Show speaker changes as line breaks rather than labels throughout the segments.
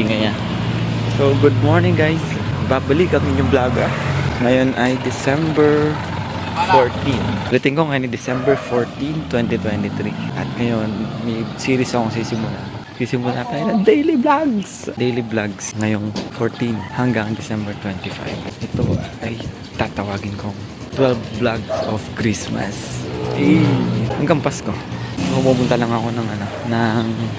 ingay ah. So good morning guys. Babalik ang inyong vlogger. Ngayon ay December 14. Ulitin ko ngayon ay December 14, 2023. At ngayon may series akong sisimulan. Sisimula tayo ng daily vlogs. Daily vlogs ngayong 14 hanggang December 25. Ito ay tatawagin kong 12 vlogs of Christmas. Hanggang Pasko. Pupunta lang ako ng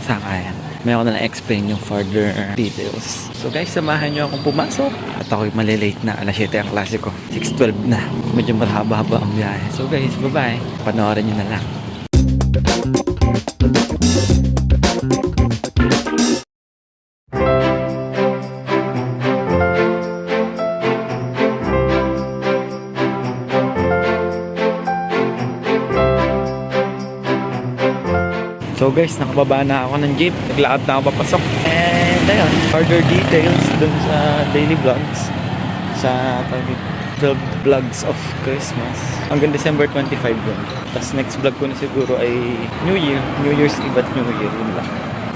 sakayan. May ako na explain yung further details. So guys, samahan nyo akong pumasok. At ako'y malilate na. Alas 7 ang klase ko. 6:12 na. Medyo mahaba-haba ang biyahe. So guys, bye-bye. Panoorin nyo na lang. So guys, nakababa na ako ng jeep. Naglakad na ako papasok. And ayun, further details dun sa daily vlogs. Sa 12 vlogs of Christmas. Hanggang December 25 dun. Tapos next vlog ko na siguro ay New Year. New Year's Eve at New Year. Yun lang.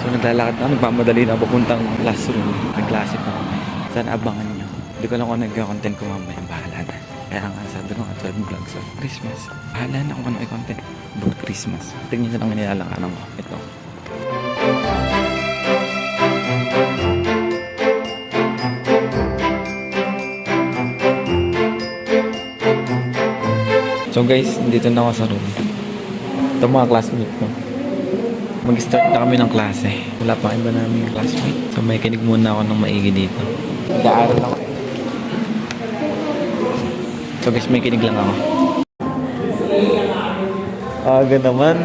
So naglalakad na. Nagmamadali na papuntang classroom. May klase pa kami. Sana abangan nyo. Hindi ko lang kung nag-content ko mamaya. Bahala na. Kaya nga sabi ko nga 12 vlogs of Christmas. Bahala na kung ano ay content about Christmas. Tingnan nyo lang nilalakaran ko. Ito. So guys, dito na ako sa room. Ito mga classmate ko. Mag-start na kami ng klase. Wala pa iba namin classmate. So may kinig muna ako ng maigi dito. Nag-aaral ako. So guys, may kinig lang ako. Aga naman.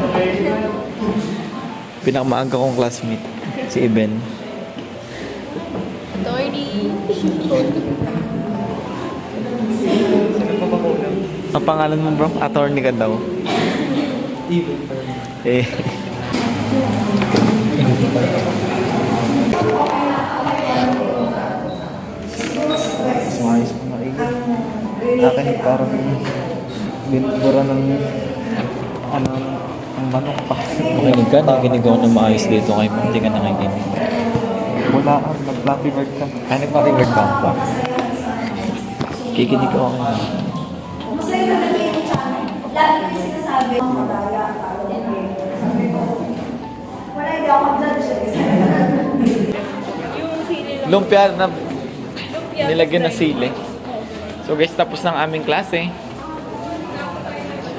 Pinakamaaga kong classmate. Si Eben.
Attorney.
Ang pangalan mo bro? Attorney ka daw. Eh. Sumayos mo maigi. Akin parang binubura ng ang manok pa. Makinig ka, nakikinig ako ng maayos dito kay Mom. Hindi ka nakikinig. Wala, nag-Flappy Bird ka. Ay, nag-Flappy Bird ka pa. Kikinig ako kayo.
Lagi ko sinasabi ang madaya. Wala hindi ako judge.
Lumpia na nilagyan na sili. So guys, tapos ng aming klase.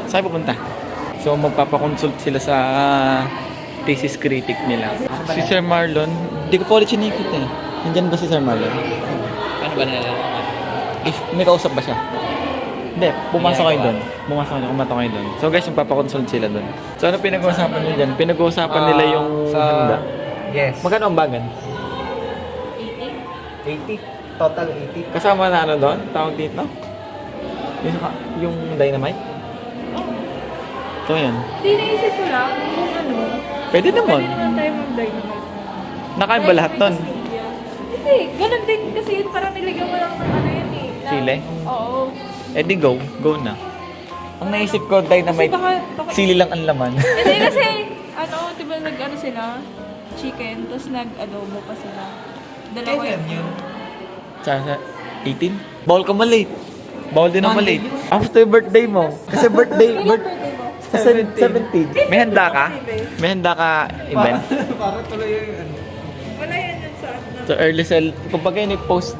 Saan pupunta? So magpapakonsult sila sa thesis critic nila. Si Sir Marlon, hindi ko pa ulit sinikit eh. Nandyan ba si Sir Marlon?
Paano ba nalalaman?
If may kausap ba siya? Hindi, pumasok kayo doon. Pumasok kayo, kumato kayo doon. So guys, magpapakonsult sila doon. So ano pinag-uusapan nyo dyan? Pinag-uusapan nila yung handa.
Yes.
Magkano ang bagan?
80. Total 80.
Kasama na ano doon? Tawag dito? Yung dynamite? So yan.
Hindi, naisip ko lang kung ano.
Pwede naman.
Pwede naman tayo mag-dynamite.
Nakain ba lahat doon?
Hindi, ganun din kasi yun parang nilagyan mo lang ng ano yun eh.
Sili?
Oo.
Eh di go. Go na. Ang naisip ko, dynamite,
Baka
sili lang ang laman.
Hindi kasi, ano, diba nag-ano sila? Chicken, tapos nag-adobo pa sila. Dalawa yun.
Sa 18? Bawal ka malate. Bawal din ang malate. After birthday mo. Kasi birthday
Kailan birthday mo?
sa 17. May handa ka? May handa ka event?
Para tuloy yung
Wala yan dyan sa ano.
So early kumbaga yun post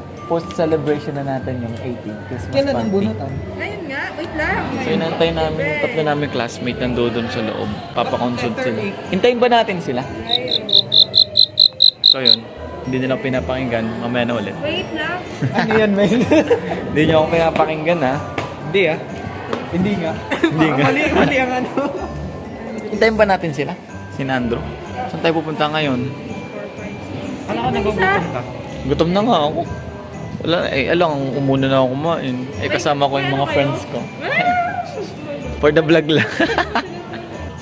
celebration na natin yung 18 Christmas
Kailan ang
party.
bunutan?
Ayun nga, wait lang.
So inantay namin yung tatlo namin classmate nandoon sa loob. Papakonsult sila. Hintayin ba natin sila? So yun. Hindi nila ako pinapakinggan. Mamaya na ulit.
Wait lang.
Ano yan, man?
Hindi nyo ako pinapakinggan ha.
Hindi ah. Hindi nga.
Hindi nga.
Mali ang ano.
Hintayin ba natin sila? Si Nandro. Saan tayo pupunta ngayon?
Ano ka nagugutom ka?
Gutom na nga ako. Wala, alam, umuna na ako kumain. Kasama ko yung mga friends ko. For the vlog lang.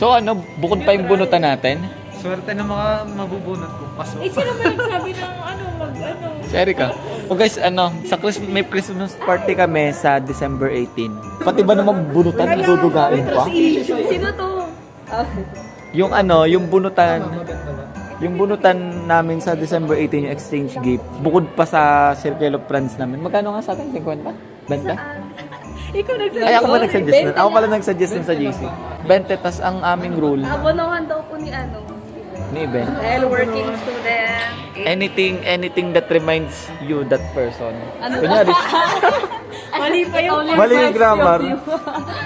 So ano, bukod pa yung bunutan natin?
Swerte ng mga mabubunot ko. Paso.
Sino ba nagsabi ng ano,
Si Erica. O guys, may Christmas party kami sa December 18. Pati ba naman bunutan, dudugain pa?
Sino to?
Yung ano, yung bunutan,
Maganda ba?
yung bunutan namin sa December 18 yung exchange gift. Bukod pa sa Circle of Friends namin. Magkano nga sa atin? 50? 20?
Ikaw nagsabi.
Ay, ako ba nagsuggest nun? Ako pala nagsuggest nun sa GC. 20, tas ang aming rule
Abonohan daw po ni ano.
ni Ben.
Dahil working student.
Anything that reminds you that person.
Ano?
Kunyari,
Mali pa yung
mali yung grammar.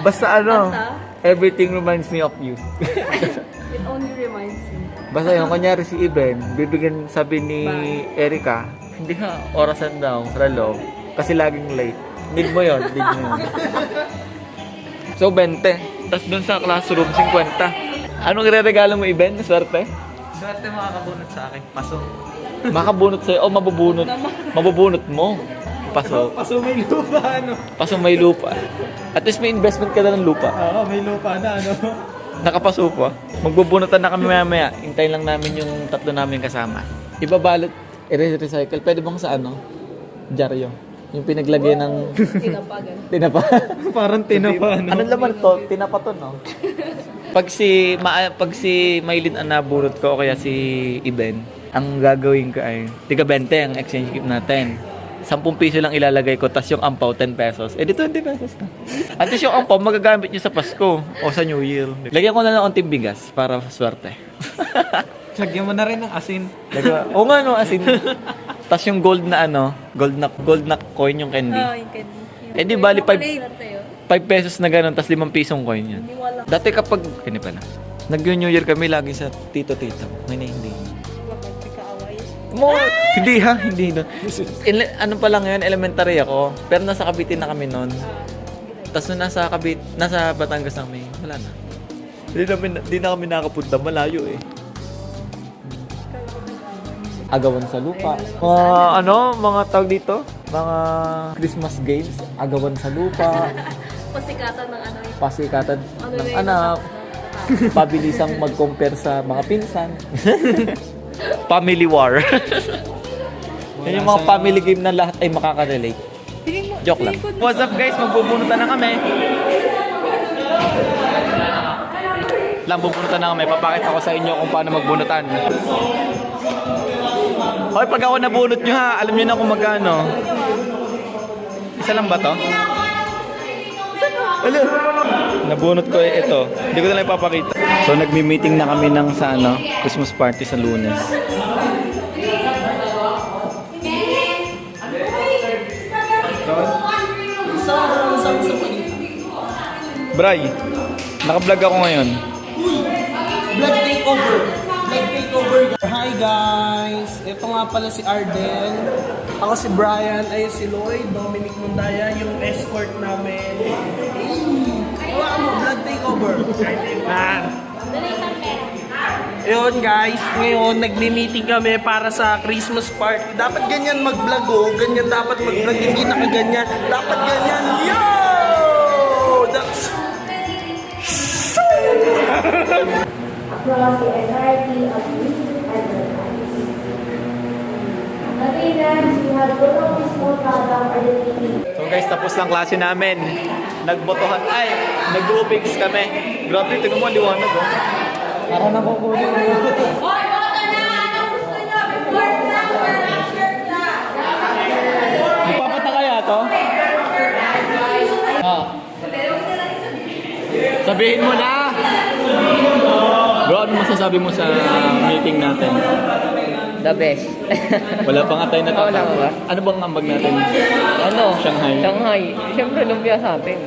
Basta ano,
Basta?
everything reminds me of you.
It only reminds me.
Basta yun, kunyari si Iben, bibigyan sabi ni Erica, hindi nga, orasan daw, ralo, kasi laging late. Need mo yun, need mo yun. So, 20. Tapos dun sa classroom, 50. Anong ireregalo mo, Iben? Swerte?
Swerte makakabunot sa akin. Paso.
Makabunot sa'yo o mabubunot? Mabubunot mo. Paso.
Paso may lupa, ano?
Paso may lupa. At least may investment ka na ng lupa.
Oo, may lupa na, ano?
Nakapaso pa. Magbubunutan na kami maya-maya. Hintayin lang namin yung tatlo namin kasama. Ibabalot, i-recycle. Pwede bang sa ano? Dyaryo. Yung pinaglagay ng
Tinapagan.
tinapa.
Parang tinapa,
Ano laman to? Tinapa to, no? Pag si Maylin ang nabunot ko o kaya si Iben, ang gagawin ko ay tiga 20 ang exchange gift natin. 10 piso lang ilalagay ko, tas yung ampaw 10 pesos. Eh di 20 pesos na. At least yung ampaw magagamit nyo sa Pasko o sa New Year. Lagyan ko na ng onting bigas para swerte.
Lagyan mo na rin ng asin.
Oo nga no, asin. Tas yung gold na ano, gold na coin yung candy.
Yung candy.
Eh di bali 5
5
pesos na ganun, tas 5 pisong coin yun. Dati kapag, hindi pala, nag-New Year kami lagi sa tito-tito. May hindi. Mo, hindi ha, hindi no. Ano pa lang yun, elementary ako. Pero nasa Cavite na kami noon. Tapos nung nasa Batangas kami, wala na. Hindi na kami nakapunta, malayo eh. Agawan sa lupa. Mga tawag dito? Mga Christmas games, agawan sa lupa.
Pasikatan ng ano yun.
Pasikatan
Ano
ng
na yun,
anak. Pabilisang mag-compare sa mga pinsan. Family war. Yan yung mga family game na lahat ay makaka-relate. Joke lang. What's up guys? Magbubunutan na kami. Bubunutan na kami. Papakita ko sa inyo kung paano magbunutan. Hoy, pag ako nabunot nyo ha, alam nyo na kung magkano. Isa lang ba to? Hello. Nabunot ko ito. Hindi ko na lang ipapakita. So nagmi-meeting na kami ng sa Christmas party sa Lunes. Bray, naka-vlog ako ngayon.
Vlog takeover. Vlog takeover. Hi guys! Ito nga pala si Arden. Ako si Brian. Ayun si Lloyd. Dominic Mundaya. Yung escort namin. Wala mo. Vlog takeover. Ayun guys. Ngayon nagmi-meeting kami para sa Christmas party. Dapat ganyan mag-vlog oh. Ganyan dapat mag-vlog. Hindi nakaganyan. Dapat ganyan. Yo! That's...
across the entirety of music advertise. Materials, we have totally small product or the TV.
So guys, tapos lang klase namin. Nagbotohan, nag-groupings kami. Grabe, tingnan mo, liwanag oh.
Para na po po.
Magpapata kaya to? Sabihin mo na! Bro, ano masasabi mo sa meeting natin?
The best.
Wala pa nga tayo
Wala
natatapos.
pa ba?
Ano bang ambag natin?
Ano?
Shanghai.
Shanghai. Siyempre, lumpia sa atin.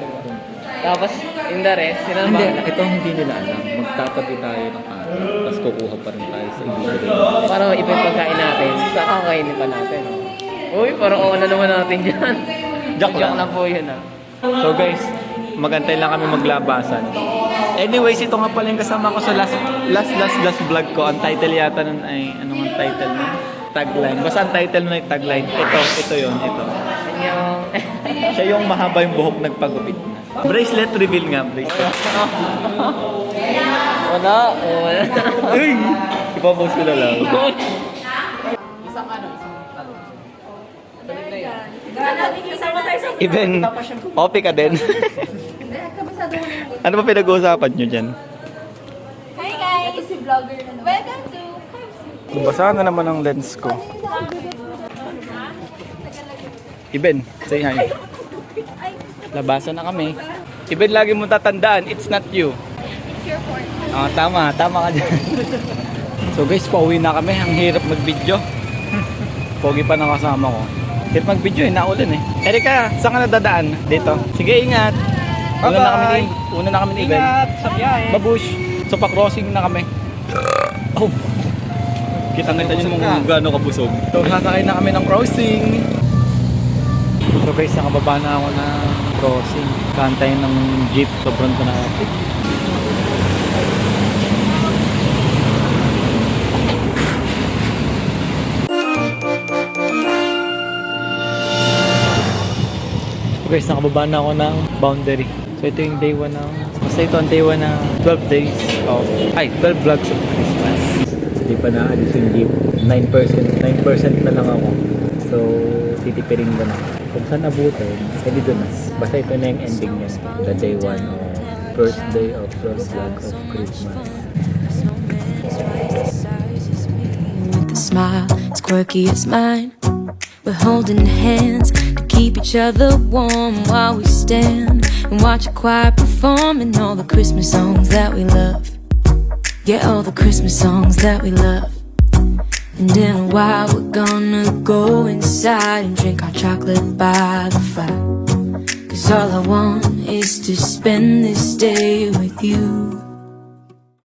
Tapos, in the rest, sila
Hindi,
ba?
ito hindi nila alam. Magtatabi tayo ng kanin. Tapos kukuha pa rin tayo sa ibig.
Para iba yung pagkain natin. Sa kakainin pa natin. Uy, parang oo na naman natin dyan.
Joke lang.
lang po yun ah.
So guys, magantay lang kami maglabasan. Anyways, ito nga pala yung kasama ko sa last vlog ko. Ang title yata nun ay, ano ang title nun? Tagline. Basta ang title nun ay tagline. Ito yun, ito.
Yung...
Siya yung mahaba yung buhok nagpagupit na. Bracelet reveal nga, bracelet.
Wala. Wala.
Uy! Ipapost ko na lang.
Kasama tayo sa...
Even, OP ka din. Ano ba pinag-uusapan nyo dyan?
Hi guys!
vlogger na naman. Welcome to
Nabasa na naman ang lens ko. Iben, say hi. Labasan na kami. Iben, lagi mo tatandaan, it's not you. Tama ka dyan. So guys, pauwi na kami. Ang hirap mag-video. Pogi pa na kasama ko. Hirap mag-video eh, naulan eh. Erika, saan ka nadadaan? Dito. Sige, ingat. Una na kami ni Iben.
Ingat sa biyahe.
Babush. So pa-crossing na kami. Oh. Kita-kita nyo mong gaano kabusog. So sasakay na kami ng crossing. So guys, nakababa na ako ng crossing. Kantayin ng jeep. Sobrang traffic. So guys, nakababa na ako ng boundary. So ito yung day 1 ng... Basta ito ang day 1 ng 12 days of... 12 vlogs of Christmas. Hindi pa na-alis yung jeep. 9% na lang ako. So, titipirin ko na. Kung saan abutin, hindi doon na. Basta ito na yung ending niya. The day 1 of first day of 12 vlogs of Christmas.
With a smile as quirky as mine, we're holding hands to keep each other warm while we stand and watch a choir performing all the Christmas songs that we love. Yeah, all the Christmas songs that we love. And in a while we're gonna go inside and drink our chocolate by the fire. 'Cause all I want is to spend this day with you.